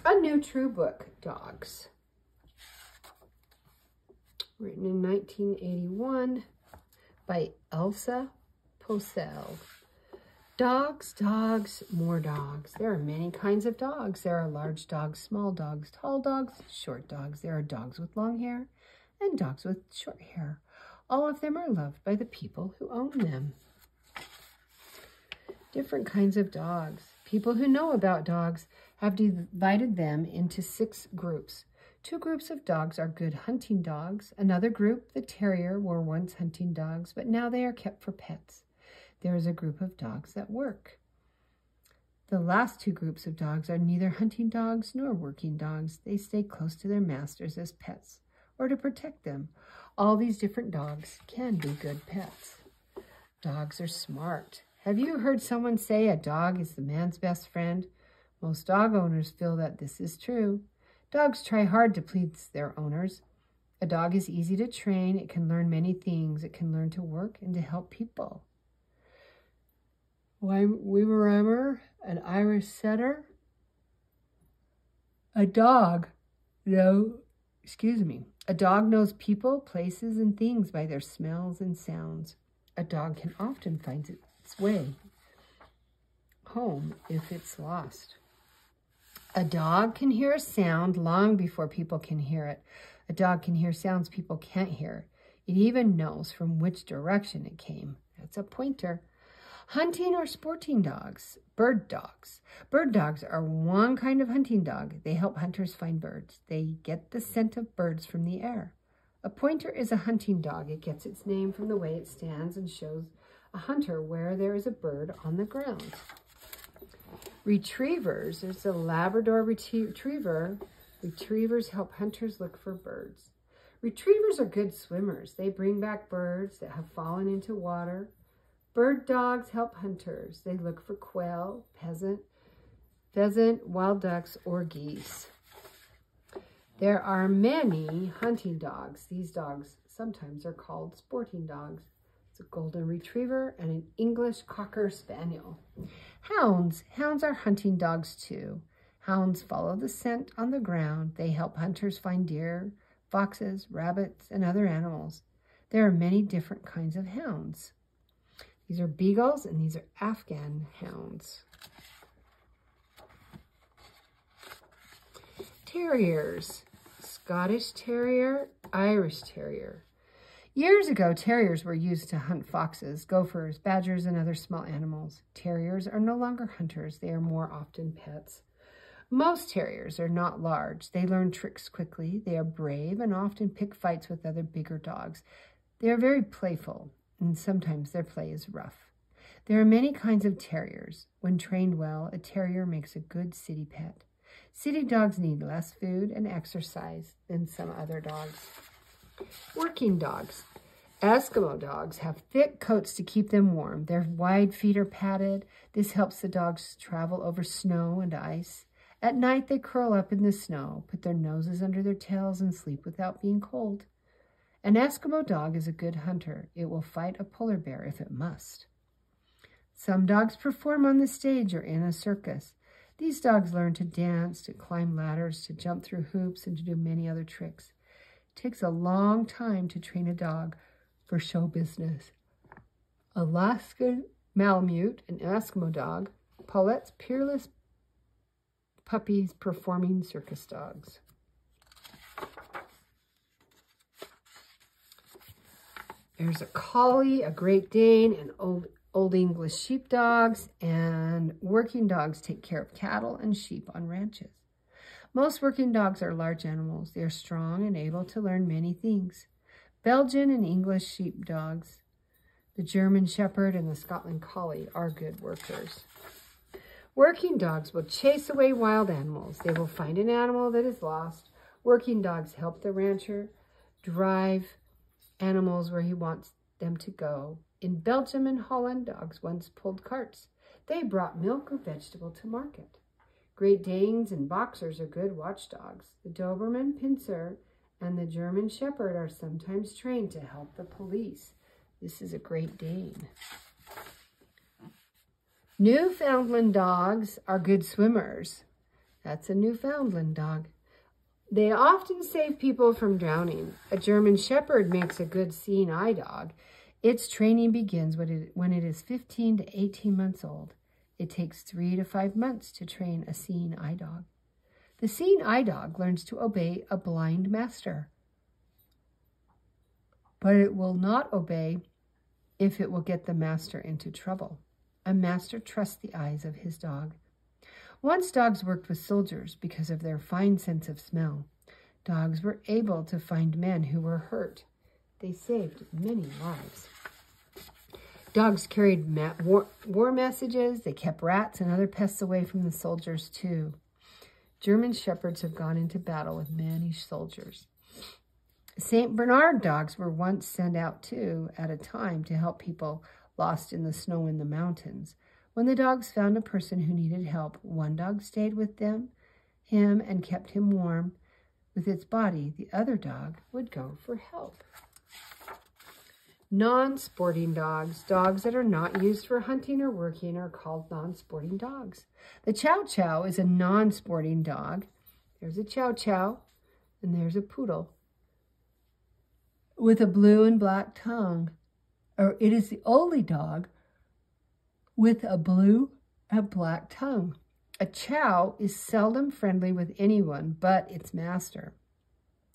A New True Book, Dogs. Written in 1981 by Elsa Posell. Dogs, dogs, more dogs. There are many kinds of dogs. There are large dogs, small dogs, tall dogs, short dogs. There are dogs with long hair and dogs with short hair. All of them are loved by the people who own them. Different kinds of dogs. People who know about dogs have divided them into 6 groups. 2 groups of dogs are good hunting dogs. Another group, the terrier, were once hunting dogs, but now they are kept for pets. There is a group of dogs that work. The last 2 groups of dogs are neither hunting dogs nor working dogs. They stay close to their masters as pets or to protect them. All these different dogs can be good pets. Dogs are smart. Have you heard someone say a dog is the man's best friend? Most dog owners feel that this is true. Dogs try hard to please their owners. A dog is easy to train. It can learn many things. It can learn to work and to help people. Weimaraner, an Irish setter. A dog knows people, places, and things by their smells and sounds. A dog can often find its way home if it's lost. A dog can hear a sound long before people can hear it. A dog can hear sounds people can't hear. It even knows from which direction it came. That's a pointer. Hunting or sporting dogs. Bird dogs. Bird dogs are one kind of hunting dog. They help hunters find birds. They get the scent of birds from the air. A pointer is a hunting dog. It gets its name from the way it stands and shows a hunter where there is a bird on the ground. Retrievers. There's a Labrador retriever. Retrievers help hunters look for birds. Retrievers are good swimmers. They bring back birds that have fallen into water. Bird dogs help hunters. They look for quail, pheasant, wild ducks, or geese. There are many hunting dogs. These dogs sometimes are called sporting dogs. It's a golden retriever and an English cocker spaniel. Hounds. Hounds are hunting dogs too. Hounds follow the scent on the ground. They help hunters find deer, foxes, rabbits, and other animals. There are many different kinds of hounds. These are beagles and these are Afghan hounds. Terriers. Scottish Terrier, Irish Terrier. Years ago, terriers were used to hunt foxes, gophers, badgers, and other small animals. Terriers are no longer hunters. They are more often pets. Most terriers are not large. They learn tricks quickly. They are brave and often pick fights with other bigger dogs. They are very playful, and sometimes their play is rough. There are many kinds of terriers. When trained well, a terrier makes a good city pet. City dogs need less food and exercise than some other dogs. Working dogs. Eskimo dogs have thick coats to keep them warm. Their wide feet are padded. This helps the dogs travel over snow and ice. At night, they curl up in the snow, put their noses under their tails, and sleep without being cold. An Eskimo dog is a good hunter. It will fight a polar bear if it must. Some dogs perform on the stage or in a circus. These dogs learn to dance, to climb ladders, to jump through hoops, and to do many other tricks. It takes a long time to train a dog for show business. Alaskan Malamute, an Eskimo dog. Paulette's peerless puppies performing circus dogs. There's a Collie, a Great Dane, and Old English sheepdogs, and working dogs take care of cattle and sheep on ranches. Most working dogs are large animals. They are strong and able to learn many things. Belgian and English sheepdogs, the German Shepherd, and the Scotland Collie are good workers. Working dogs will chase away wild animals. They will find an animal that is lost. Working dogs help the rancher drive animals where he wants them to go. In Belgium and Holland, dogs once pulled carts. They brought milk or vegetable to market. Great Danes and Boxers are good watchdogs. The Doberman Pinscher and the German Shepherd are sometimes trained to help the police. This is a Great Dane. Newfoundland dogs are good swimmers. That's a Newfoundland dog. They often save people from drowning. A German Shepherd makes a good seeing eye dog. Its training begins when it is 15 to 18 months old. It takes 3 to 5 months to train a seeing eye dog. The seeing eye dog learns to obey a blind master, but it will not obey if it will get the master into trouble. A master trusts the eyes of his dog. Once dogs worked with soldiers because of their fine sense of smell. Dogs were able to find men who were hurt. They saved many lives. Dogs carried war messages. They kept rats and other pests away from the soldiers too. German Shepherds have gone into battle with many soldiers. St. Bernard dogs were once sent out too at a time to help people lost in the snow in the mountains. When the dogs found a person who needed help, one dog stayed with him and kept him warm with its body. The other dog would go for help. Non-sporting dogs, dogs that are not used for hunting or working, are called non-sporting dogs. The Chow Chow is a non-sporting dog. There's a Chow Chow and there's a poodle with a blue and black tongue. Or it is the only dog with a blue and black tongue. A chow is seldom friendly with anyone but its master.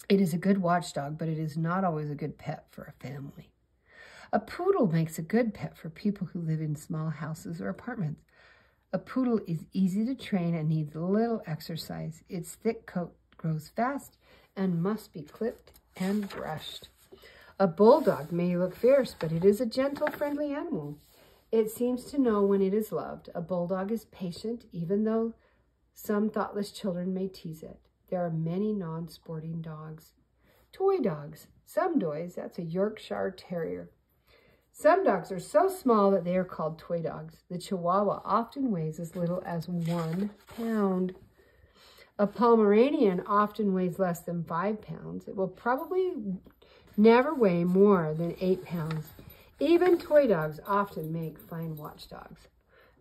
It is a good watchdog, but it is not always a good pet for a family. A poodle makes a good pet for people who live in small houses or apartments. A poodle is easy to train and needs little exercise. Its thick coat grows fast and must be clipped and brushed. A bulldog may look fierce, but it is a gentle, friendly animal. It seems to know when it is loved. A bulldog is patient, even though some thoughtless children may tease it. There are many non-sporting dogs. Toy dogs. Some toys, that's a Yorkshire Terrier. Some dogs are so small that they are called toy dogs. The Chihuahua often weighs as little as 1 pound. A Pomeranian often weighs less than 5 pounds. It will probably never weigh more than 8 pounds. Even toy dogs often make fine watchdogs.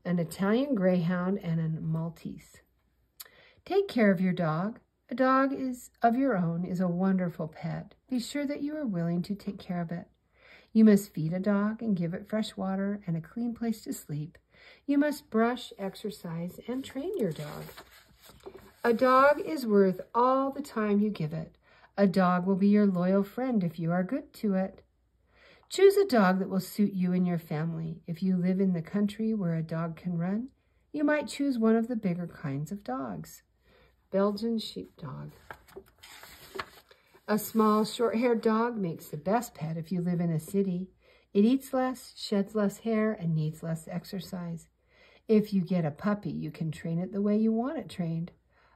An Italian Greyhound and a Maltese. Take care of your dog. A dog of your own is a wonderful pet. Be sure that you are willing to take care of it. You must feed a dog and give it fresh water and a clean place to sleep. You must brush, exercise, and train your dog. A dog is worth all the time you give it. A dog will be your loyal friend if you are good to it. Choose a dog that will suit you and your family. If you live in the country where a dog can run, you might choose one of the bigger kinds of dogs. Belgian Sheepdog. A small, short-haired dog makes the best pet if you live in a city. It eats less, sheds less hair, and needs less exercise. If you get a puppy, you can train it the way you want it trained.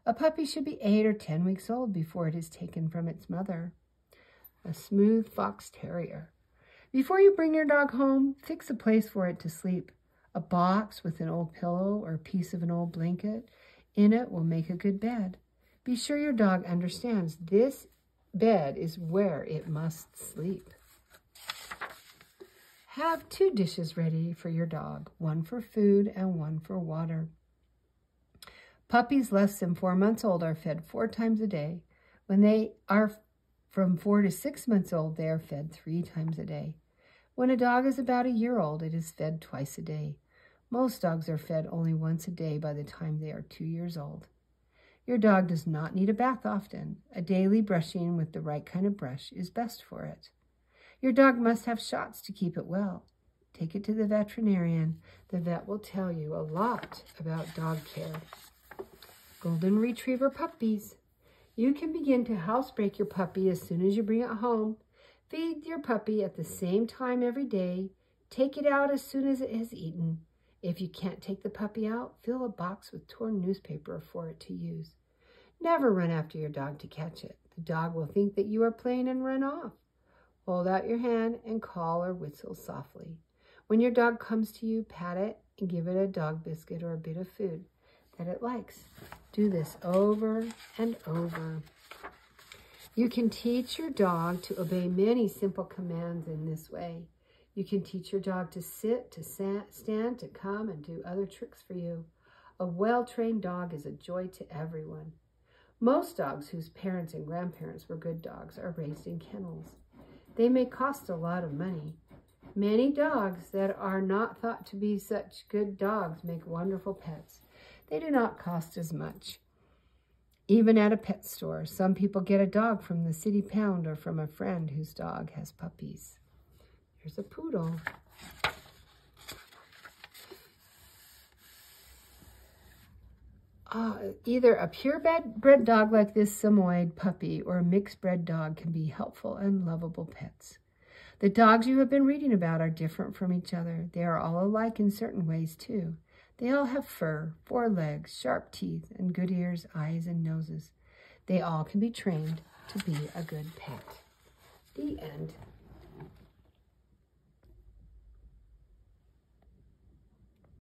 A puppy should be 8 or 10 weeks old before it is taken from its mother. A smooth fox terrier. Before you bring your dog home, fix a place for it to sleep. A box with an old pillow or a piece of an old blanket in it will make a good bed. Be sure your dog understands this bed is where it must sleep. Have 2 dishes ready for your dog, one for food and one for water. Puppies less than 4 months old are fed 4 times a day. When they are from 4 to 6 months old, they are fed 3 times a day. When a dog is about a year old, it is fed twice a day. Most dogs are fed only once a day by the time they are 2 years old. Your dog does not need a bath often. A daily brushing with the right kind of brush is best for it. Your dog must have shots to keep it well. Take it to the veterinarian. The vet will tell you a lot about dog care. Golden Retriever puppies. You can begin to housebreak your puppy as soon as you bring it home. Feed your puppy at the same time every day. Take it out as soon as it has eaten. If you can't take the puppy out, fill a box with torn newspaper for it to use. Never run after your dog to catch it. The dog will think that you are playing and run off. Hold out your hand and call or whistle softly. When your dog comes to you, pat it and give it a dog biscuit or a bit of food that it likes. Do this over and over. You can teach your dog to obey many simple commands in this way. You can teach your dog to sit, to stand, to come, and do other tricks for you. A well-trained dog is a joy to everyone. Most dogs whose parents and grandparents were good dogs are raised in kennels. They may cost a lot of money. Many dogs that are not thought to be such good dogs make wonderful pets. They do not cost as much. Even at a pet store, some people get a dog from the city pound or from a friend whose dog has puppies. Here's a poodle. Either a purebred dog like this Samoyed puppy or a mixed-bred dog can be helpful and lovable pets. The dogs you have been reading about are different from each other. They are all alike in certain ways, too. They all have fur, 4 legs, sharp teeth, and good ears, eyes, and noses. They all can be trained to be a good pet. The end.